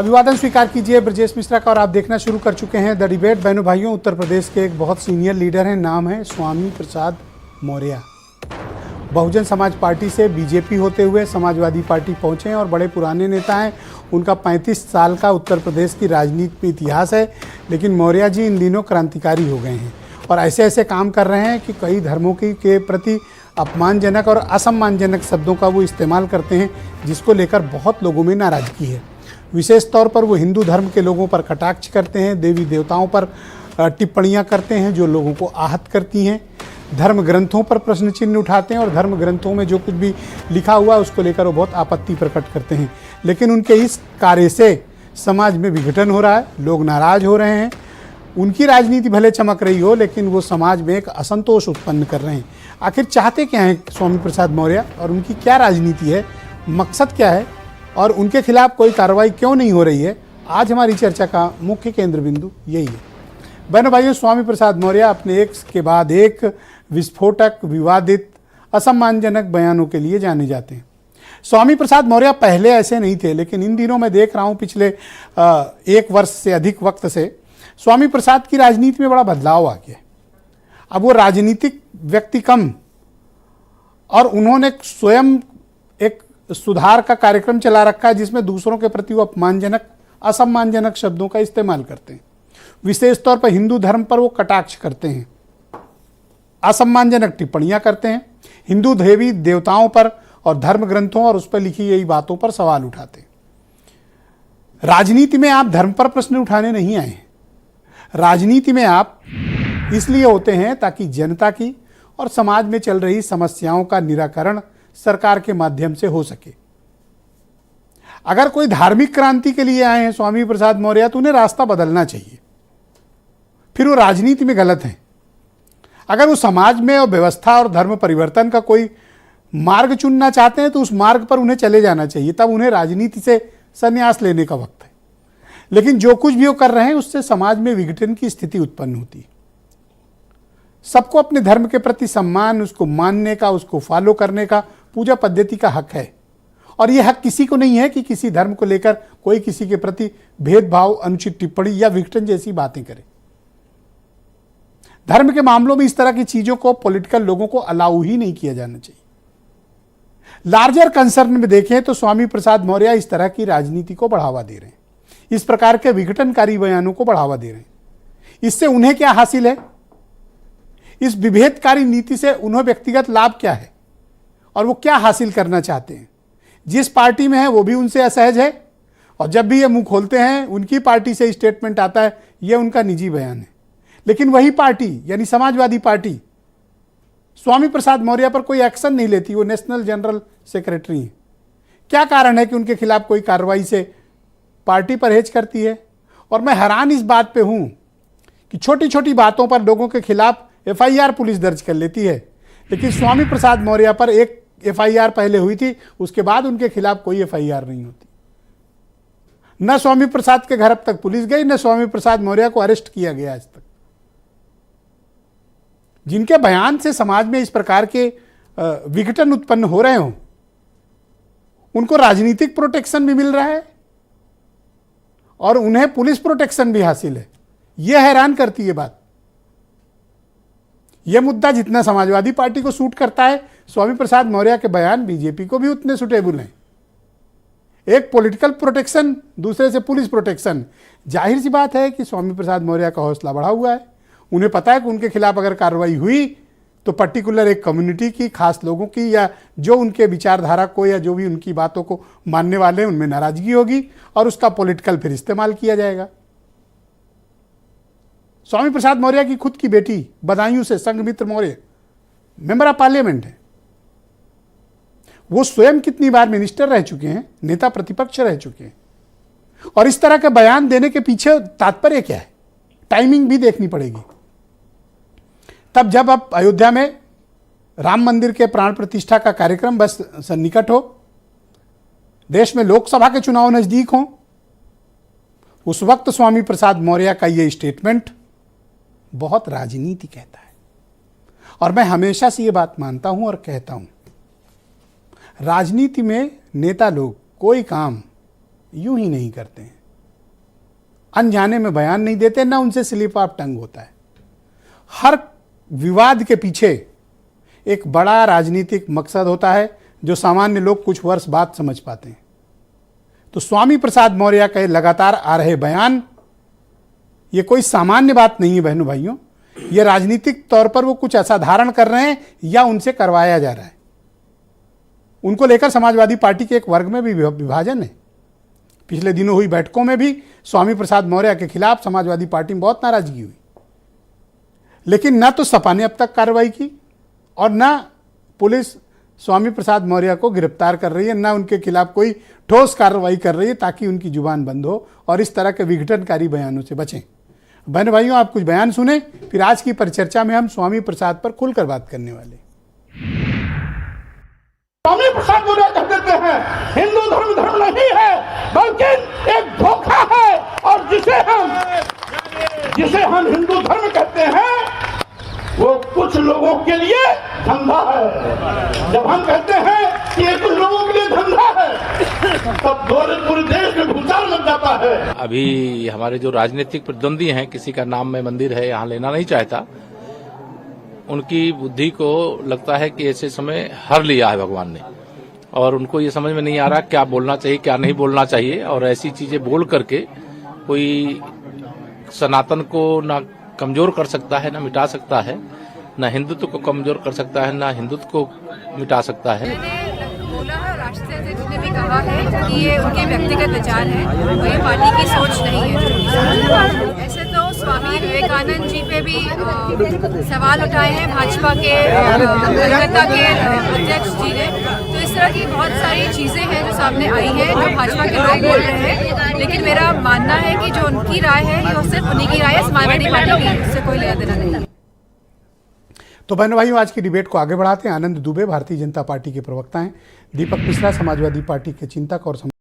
अभिवादन स्वीकार कीजिए ब्रजेश मिश्रा का और आप देखना शुरू कर चुके हैं द डिबेट। बहनों भाइयों, उत्तर प्रदेश के एक बहुत सीनियर लीडर हैं, नाम है स्वामी प्रसाद मौर्य। बहुजन समाज पार्टी से बीजेपी होते हुए समाजवादी पार्टी पहुंचे हैं और बड़े पुराने नेता हैं। उनका 35 साल का उत्तर प्रदेश की राजनीति में इतिहास है, लेकिन मौर्य जी इन दिनों क्रांतिकारी हो गए हैं और ऐसे ऐसे काम कर रहे हैं कि कई धर्मों के प्रति अपमानजनक और असम्मानजनक शब्दों का वो इस्तेमाल करते हैं, जिसको लेकर बहुत लोगों में नाराजगी है। विशेष तौर पर वो हिंदू धर्म के लोगों पर कटाक्ष करते हैं, देवी देवताओं पर टिप्पणियां करते हैं जो लोगों को आहत करती हैं, धर्म ग्रंथों पर प्रश्न चिन्ह उठाते हैं और धर्म ग्रंथों में जो कुछ भी लिखा हुआ है उसको लेकर वो बहुत आपत्ति प्रकट करते हैं। लेकिन उनके इस कार्य से समाज में विघटन हो रहा है, लोग नाराज हो रहे हैं। उनकी राजनीति भले चमक रही हो, लेकिन वो समाज में एक असंतोष उत्पन्न कर रहे हैं। आखिर चाहते क्या हैं स्वामी प्रसाद मौर्य और उनकी क्या राजनीति है, मकसद क्या है और उनके खिलाफ कोई कार्रवाई क्यों नहीं हो रही है? आज हमारी चर्चा का मुख्य केंद्र बिंदु यही है। बहनों भाइयों, स्वामी प्रसाद मौर्य अपने एक के बाद एक विस्फोटक, विवादित, असम्मानजनक बयानों के लिए जाने जाते हैं। स्वामी प्रसाद मौर्य पहले ऐसे नहीं थे, लेकिन इन दिनों मैं देख रहा हूं पिछले 1 वर्ष से अधिक वक्त से स्वामी प्रसाद की राजनीति में बड़ा बदलाव आ गया। अब वो राजनीतिक व्यक्ति कम और उन्होंने स्वयं एक सुधार का कार्यक्रम चला रखा है, जिसमें दूसरों के प्रति वो अपमानजनक, असम्मानजनक शब्दों का इस्तेमाल करते हैं। विशेष तौर पर हिंदू धर्म पर वो कटाक्ष करते हैं, असम्मानजनक टिप्पणियां करते हैं, हिंदू देवी देवताओं पर और धर्म ग्रंथों और उस पर लिखी गई बातों पर सवाल उठाते हैं। राजनीति में आप धर्म पर प्रश्न उठाने नहीं आए हैं। राजनीति में आप इसलिए होते हैं ताकि जनता की और समाज में चल रही समस्याओं का निराकरण सरकार के माध्यम से हो सके। अगर कोई धार्मिक क्रांति के लिए आए हैं स्वामी प्रसाद मौर्य, तो उन्हें रास्ता बदलना चाहिए, फिर वो राजनीति में गलत हैं। अगर वो समाज में और व्यवस्था और धर्म परिवर्तन का कोई मार्ग चुनना चाहते हैं तो उस मार्ग पर उन्हें चले जाना चाहिए, तब उन्हें राजनीति से संन्यास लेने का वक्त है। लेकिन जो कुछ भी वो कर रहे हैं उससे समाज में विघटन की स्थिति उत्पन्न होती है। सबको अपने धर्म के प्रति सम्मान, उसको मानने का, उसको फॉलो करने का, पूजा पद्धति का हक है और यह हक किसी को नहीं है कि किसी धर्म को लेकर कोई किसी के प्रति भेदभाव, अनुचित टिप्पणी या विघटन जैसी बातें करे। धर्म के मामलों में इस तरह की चीजों को पॉलिटिकल लोगों को अलाउ ही नहीं किया जाना चाहिए। लार्जर कंसर्न में देखें तो स्वामी प्रसाद मौर्य इस तरह की राजनीति को बढ़ावा दे रहे हैं, इस प्रकार के विघटनकारी बयानों को बढ़ावा दे रहे हैं। इससे उन्हें क्या हासिल है? इस विभेदकारी नीति से उन्हें व्यक्तिगत लाभ क्या है और वो क्या हासिल करना चाहते हैं? जिस पार्टी में है वो भी उनसे असहज है और जब भी ये मुंह खोलते हैं उनकी पार्टी से स्टेटमेंट आता है, ये उनका निजी बयान है। लेकिन वही पार्टी यानी समाजवादी पार्टी स्वामी प्रसाद मौर्य पर कोई एक्शन नहीं लेती, वो नेशनल जनरल सेक्रेटरी हैं। क्या कारण है कि उनके खिलाफ कोई कार्रवाई से पार्टी परहेज करती है? और मैं हैरान इस बात पे हूं कि छोटी छोटी बातों पर लोगों के खिलाफ FIR पुलिस दर्ज कर लेती है, लेकिन स्वामी प्रसाद मौर्य पर एक FIR पहले हुई थी, उसके बाद उनके खिलाफ कोई FIR नहीं होती। न स्वामी प्रसाद के घर अब तक पुलिस गई, न स्वामी प्रसाद मौर्य को अरेस्ट किया गया आज तक। जिनके बयान से समाज में इस प्रकार के विघटन उत्पन्न हो रहे हों, उनको राजनीतिक प्रोटेक्शन भी मिल रहा है और उन्हें पुलिस प्रोटेक्शन भी हासिल है। यह हैरान करती है बात। यह मुद्दा जितना समाजवादी पार्टी को सूट करता है, स्वामी प्रसाद मौर्य के बयान बीजेपी को भी उतने सुटेबल हैं। एक पॉलिटिकल प्रोटेक्शन, दूसरे से पुलिस प्रोटेक्शन। जाहिर सी बात है कि स्वामी प्रसाद मौर्य का हौसला बढ़ा हुआ है। उन्हें पता है कि उनके खिलाफ अगर कार्रवाई हुई तो पर्टिकुलर एक कम्युनिटी की, खास लोगों की, या जो उनके विचारधारा को या जो भी उनकी बातों को मानने वाले हैं उनमें नाराजगी होगी और उसका पॉलिटिकल फिर इस्तेमाल किया जाएगा। स्वामी प्रसाद मौर्य की खुद की बेटी बदायूं से Sanghamitra Maurya member of parliament है। वो स्वयं कितनी बार मिनिस्टर रह चुके हैं, नेता प्रतिपक्ष रह चुके हैं। और इस तरह के बयान देने के पीछे तात्पर्य क्या है? टाइमिंग भी देखनी पड़ेगी। तब जब अब अयोध्या में राम मंदिर के प्राण प्रतिष्ठा का कार्यक्रम बस सन्निकट हो, देश में लोकसभा के चुनाव नजदीक हों, उस वक्त स्वामी प्रसाद मौर्य का यह स्टेटमेंट बहुत राजनीति कहता है। और मैं हमेशा से ये बात मानता हूं और कहता हूं, राजनीति में नेता लोग कोई काम यूं ही नहीं करते हैं। अनजाने में बयान नहीं देते, ना उनसे स्लिप ऑफ टंग होता है। हर विवाद के पीछे एक बड़ा राजनीतिक मकसद होता है जो सामान्य लोग कुछ वर्ष बाद समझ पाते हैं। तो स्वामी प्रसाद मौर्य के लगातार आ रहे बयान ये कोई सामान्य बात नहीं है बहनों भाइयों। ये राजनीतिक तौर पर वो कुछ असाधारण कर रहे हैं या उनसे करवाया जा रहा है। उनको लेकर समाजवादी पार्टी के एक वर्ग में भी विभाजन है। पिछले दिनों हुई बैठकों में भी स्वामी प्रसाद मौर्य के खिलाफ समाजवादी पार्टी में बहुत नाराजगी हुई, लेकिन ना तो सपा ने अब तक कार्रवाई की और ना पुलिस स्वामी प्रसाद मौर्य को गिरफ्तार कर रही है, ना उनके खिलाफ कोई ठोस कार्रवाई कर रही है ताकि उनकी जुबान बंद हो और इस तरह के विघटनकारी बयानों से बचें। बहन भाइयों, आप कुछ बयान सुने, फिर आज की परिचर्चा में हम स्वामी प्रसाद पर खुलकर बात करने वाले। स्वामी प्रसाद मौर्य कह देते हैं हिंदू धर्म नहीं है बल्कि एक धोखा है, और जिसे हम हिंदू धर्म कहते हैं वो कुछ लोगों के लिए धंधा है। जब हम कहते हैं कि ये कुछ लोगों के लिए धंधा है तब पूरे देश में भूचाल लग जाता है। अभी हमारे जो राजनीतिक प्रतिद्वंदी हैं, किसी का नाम में मंदिर है यहाँ लेना नहीं चाहता, उनकी बुद्धि को लगता है कि ऐसे समय हर लिया है भगवान ने, और उनको ये समझ में नहीं आ रहा क्या बोलना चाहिए क्या नहीं बोलना चाहिए। और ऐसी चीजें बोल करके कोई सनातन को ना कमजोर कर सकता है, ना मिटा सकता है, ना हिंदुत्व को कमजोर कर सकता है, ना हिंदुत्व को मिटा सकता है। बोला है, राष्ट्रीय अध्यक्ष ने भी कहा है कि ये उनके व्यक्तिगत विचार है, वो ये पार्टी की सोच नहीं है। ऐसे तो स्वामी विवेकानंद जी पे भी सवाल उठाए हैं भाजपा के कलकत्ता के अध्यक्ष जी ने। तो इस तरह की बहुत सारी चीजें हैं जो सामने आई हैं जो भाजपा के लोग बोल रहे हैं, लेकिन मेरा मानना है कि जो उनकी राय है ये सिर्फ उन्हीं की राय है, समाजवादी पार्टी की इससे कोई लेना देना नहीं। तो बहनों भाइयों, आज की डिबेट को आगे बढ़ाते हैं। आनंद दुबे भारतीय जनता पार्टी के प्रवक्ता हैं, दीपक मिश्रा समाजवादी पार्टी के चिंतक और